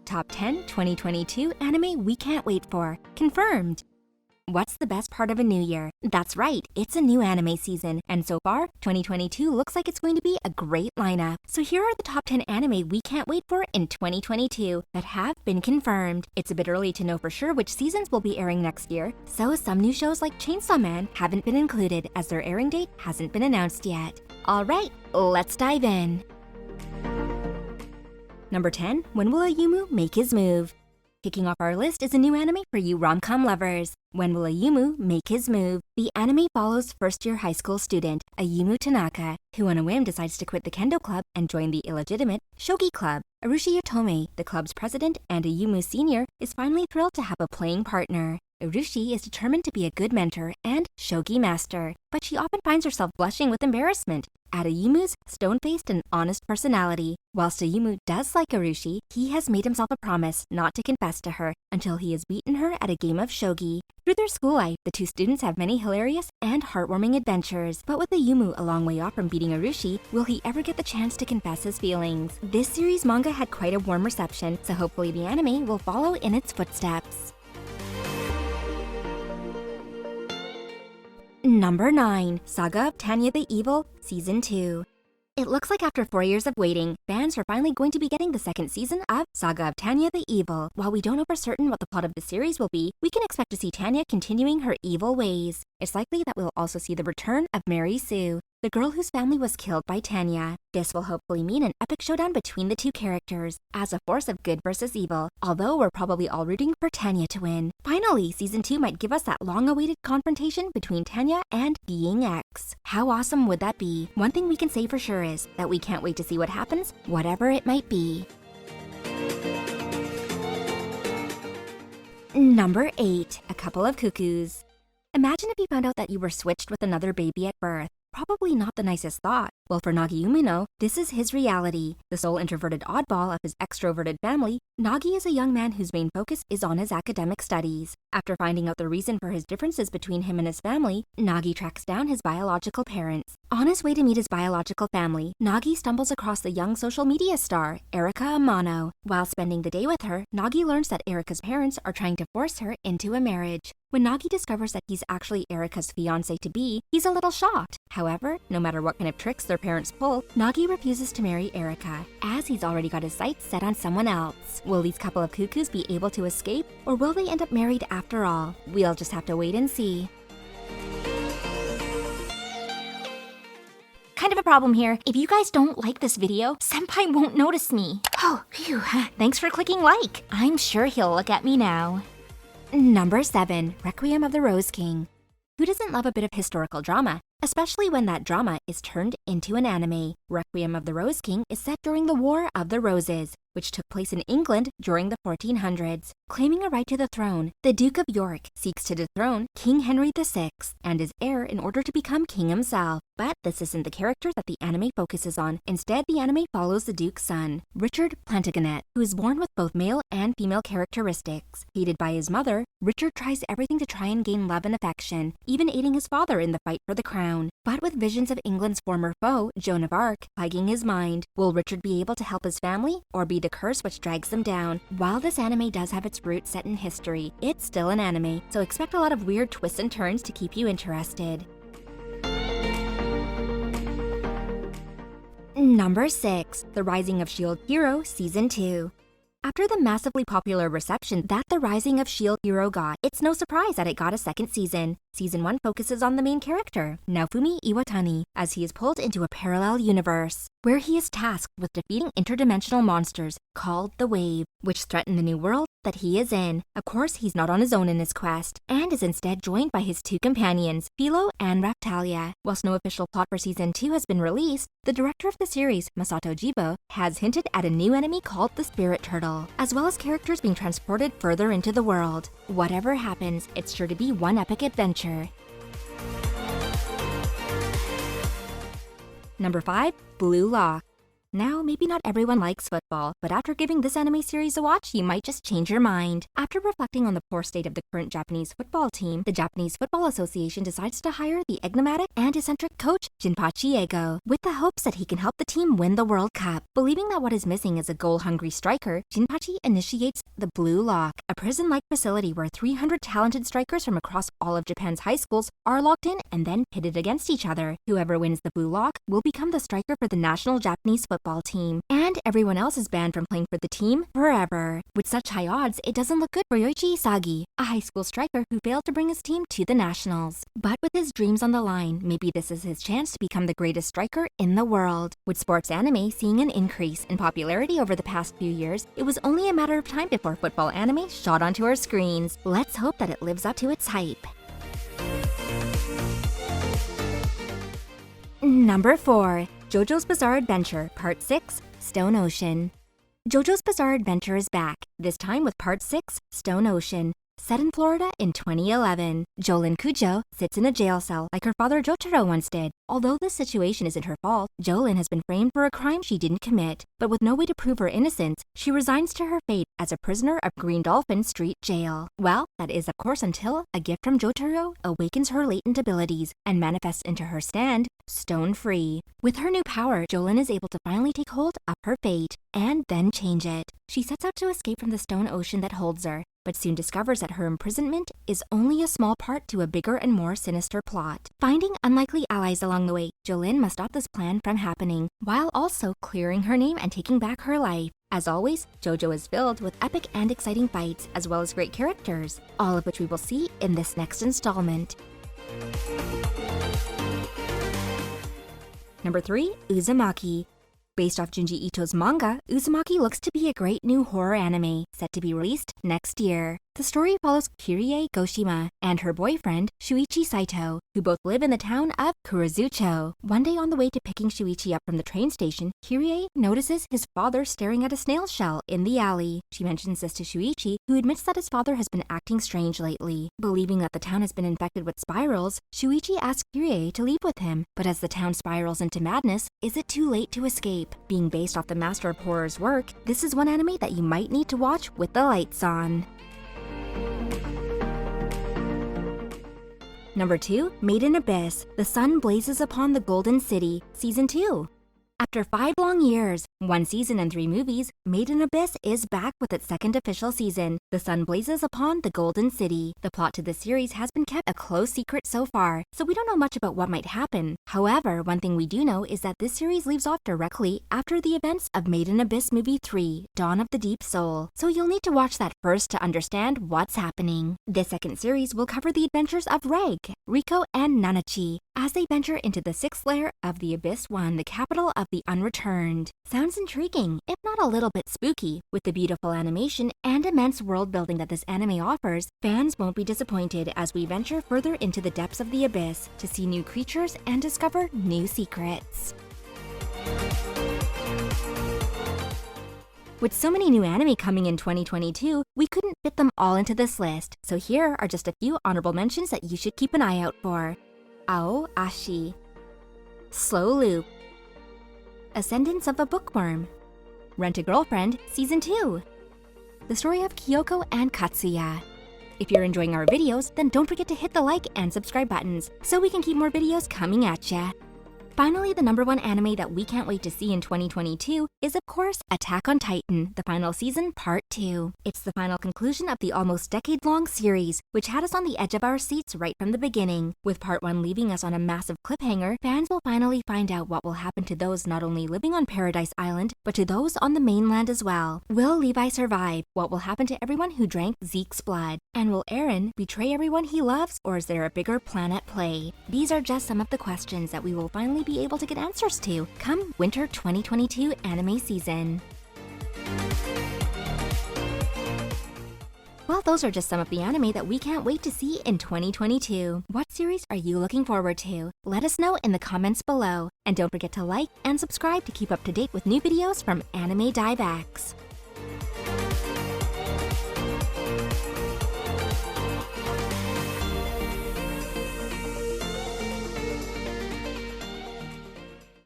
Top 10 2022 anime we can't wait for. Confirmed! What's the best part of a new year? That's right, it's a new anime season, and so far, 2022 looks like it's going to be a great lineup. So here are the top 10 anime we can't wait for in 2022 that have been confirmed. It's a bit early to know for sure which seasons will be airing next year, so some new shows like Chainsaw Man haven't been included as their airing date hasn't been announced yet. Alright, let's dive in. Number 10, when will Ayumu make his move? Kicking off our list is a new anime for you rom-com lovers. When will Ayumu make his move? The anime follows first-year high school student Ayumu Tanaka, who on a whim decides to quit the kendo club and join the illegitimate shogi club. Arushi Yotome, the club's president and Ayumu senior, is finally thrilled to have a playing partner. Urushi is determined to be a good mentor and shogi master, but she often finds herself blushing with embarrassment at Ayumu's stone-faced and honest personality. Whilst Ayumu does like Urushi, he has made himself a promise not to confess to her until he has beaten her at a game of shogi. Through their school life, the two students have many hilarious and heartwarming adventures, but with Ayumu a long way off from beating Urushi, will he ever get the chance to confess his feelings? This series manga had quite a warm reception, so hopefully the anime will follow in its footsteps. Number 9, Saga of Tanya the Evil, Season 2. It looks like after 4 years of waiting, fans are finally going to be getting the second season of Saga of Tanya the Evil. While we don't know for certain what the plot of the series will be, we can expect to see Tanya continuing her evil ways. It's likely that we'll also see the return of Mary Sue, the girl whose family was killed by Tanya. This will hopefully mean an epic showdown between the two characters, as a force of good versus evil, although we're probably all rooting for Tanya to win. Finally, Season 2 might give us that long-awaited confrontation between Tanya and Being X. How awesome would that be? One thing we can say for sure is that we can't wait to see what happens, whatever it might be. Number 8, A Couple of Cuckoos. Imagine if you found out that you were switched with another baby at birth. Probably not the nicest thought. Well, for Nagi Umino, this is his reality. The sole introverted oddball of his extroverted family, Nagi is a young man whose main focus is on his academic studies. After finding out the reason for his differences between him and his family, Nagi tracks down his biological parents. On his way to meet his biological family, Nagi stumbles across the young social media star, Erika Amano. While spending the day with her, Nagi learns that Erika's parents are trying to force her into a marriage. When Nagi discovers that he's actually Erika's fiancé-to-be, he's a little shocked. However, no matter what kind of tricks their parents pull, Nagi refuses to marry Erika, as he's already got his sights set on someone else. Will these couple of cuckoos be able to escape, or will they end up married after all? We'll just have to wait and see. Kind of a problem here. If you guys don't like this video, Senpai won't notice me. Oh, phew. Thanks for clicking like. I'm sure he'll look at me now. Number 7, Requiem of the Rose King. Who doesn't love a bit of historical drama, especially when that drama is turned into an anime? Requiem of the Rose King is set during the War of the Roses, which took place in England during the 1400s. Claiming a right to the throne, the Duke of York seeks to dethrone King Henry VI and his heir in order to become king himself. But this isn't the character that the anime focuses on. Instead, the anime follows the Duke's son, Richard Plantagenet, who is born with both male and female characteristics. Hated by his mother, Richard tries everything to try and gain love and affection, even aiding his father in the fight for the crown. But with visions of England's former foe, Joan of Arc, plaguing his mind, will Richard be able to help his family, or be the curse which drags them down? While this anime does have its roots set in history, it's still an anime, so expect a lot of weird twists and turns to keep you interested. Number 6, The Rising of S.H.I.E.L.D. Hero Season 2. After the massively popular reception that The Rising of S.H.I.E.L.D. Hero got, it's no surprise that it got a second season. Season 1 focuses on the main character, Naofumi Iwatani, as he is pulled into a parallel universe, where he is tasked with defeating interdimensional monsters called the Wave, which threaten the new world that he is in. Of course, he's not on his own in his quest, and is instead joined by his two companions, Philo and Raphtalia. Whilst no official plot for Season 2 has been released, the director of the series, Masato Jibo, has hinted at a new enemy called the Spirit Turtle, as well as characters being transported further into the world. Whatever happens, it's sure to be one epic adventure. Number 5, Blue Lock. Now, maybe not everyone likes football, but after giving this anime series a watch, you might just change your mind. After reflecting on the poor state of the current Japanese football team, the Japanese Football Association decides to hire the enigmatic and eccentric coach Jinpachi Ego, with the hopes that he can help the team win the World Cup. Believing that what is missing is a goal-hungry striker, Jinpachi initiates the Blue Lock, a prison-like facility where 300 talented strikers from across all of Japan's high schools are locked in and then pitted against each other. Whoever wins the Blue Lock will become the striker for the national Japanese football team, and everyone else is banned from playing for the team forever. With such high odds, it doesn't look good for Yoichi Isagi, a high school striker who failed to bring his team to the nationals. But with his dreams on the line, maybe this is his chance to become the greatest striker in the world. With sports anime seeing an increase in popularity over the past few years, it was only a matter of time before football anime shot onto our screens. Let's hope that it lives up to its hype. Number 4. JoJo's Bizarre Adventure, Part 6, Stone Ocean. JoJo's Bizarre Adventure is back, this time with Part 6, Stone Ocean. Set in Florida in 2011, Jolin Kujo sits in a jail cell like her father Jotaro once did. Although this situation isn't her fault, Jolin has been framed for a crime she didn't commit. But with no way to prove her innocence, she resigns to her fate as a prisoner of Green Dolphin Street Jail. Well, that is of course until a gift from Jotaro awakens her latent abilities and manifests into her stand, stone free. With her new power, Jolin is able to finally take hold of her fate and then change it. She sets out to escape from the stone ocean that holds her, but soon discovers that her imprisonment is only a small part to a bigger and more sinister plot. Finding unlikely allies along the way, Jolin must stop this plan from happening, while also clearing her name and taking back her life. As always, JoJo is filled with epic and exciting fights, as well as great characters, all of which we will see in this next installment. Number 3, Uzumaki. Based off Junji Ito's manga, Uzumaki looks to be a great new horror anime, set to be released next year. The story follows Kyrie Goshima and her boyfriend, Shuichi Saito, who both live in the town of Kurozucho. One day on the way to picking Shuichi up from the train station, Kyrie notices his father staring at a snail shell in the alley. She mentions this to Shuichi, who admits that his father has been acting strange lately. Believing that the town has been infected with spirals, Shuichi asks Kyrie to leave with him, but as the town spirals into madness, is it too late to escape? Being based off the Master of Horror's work, this is one anime that you might need to watch with the lights on. Number 2, Made in Abyss, The Sun Blazes Upon the Golden City, Season 2. After 5 long years, 1 season and 3 movies, Made in Abyss is back with its second official season, The Sun Blazes Upon the Golden City. The plot to this series has been kept a close secret so far, so we don't know much about what might happen. However, one thing we do know is that this series leaves off directly after the events of Made in Abyss Movie 3, Dawn of the Deep Soul, so you'll need to watch that first to understand what's happening. This second series will cover the adventures of Reg, Riko, and Nanachi as they venture into the 6th layer of the Abyss 1, the capital of the Unreturned. Sounds intriguing, if not a little bit spooky. With the beautiful animation and immense world building that this anime offers, fans won't be disappointed as we venture further into the depths of the abyss to see new creatures and discover new secrets. With so many new anime coming in 2022, we couldn't fit them all into this list, so here are just a few honorable mentions that you should keep an eye out for. Ao Ashi, Slow Loop, Ascendance of a Bookworm, Rent a Girlfriend Season 2, The Story of Kyoko and Katsuya. If you're enjoying our videos, then don't forget to hit the like and subscribe buttons so we can keep more videos coming at ya. Finally, the number 1 anime that we can't wait to see in 2022 is, of course, Attack on Titan, the final season, Part 2. It's the final conclusion of the almost decade-long series, which had us on the edge of our seats right from the beginning. With Part 1 leaving us on a massive cliffhanger, fans will finally find out what will happen to those not only living on Paradise Island, but to those on the mainland as well. Will Levi survive? What will happen to everyone who drank Zeke's blood? And will Eren betray everyone he loves, or is there a bigger plan at play? These are just some of the questions that we will finally be able to get answers to come winter 2022 anime season. Well, those are just some of the anime that we can't wait to see in 2022. What series are you looking forward to? Let us know in the comments below. And don't forget to like and subscribe to keep up to date with new videos from Anime Diebax.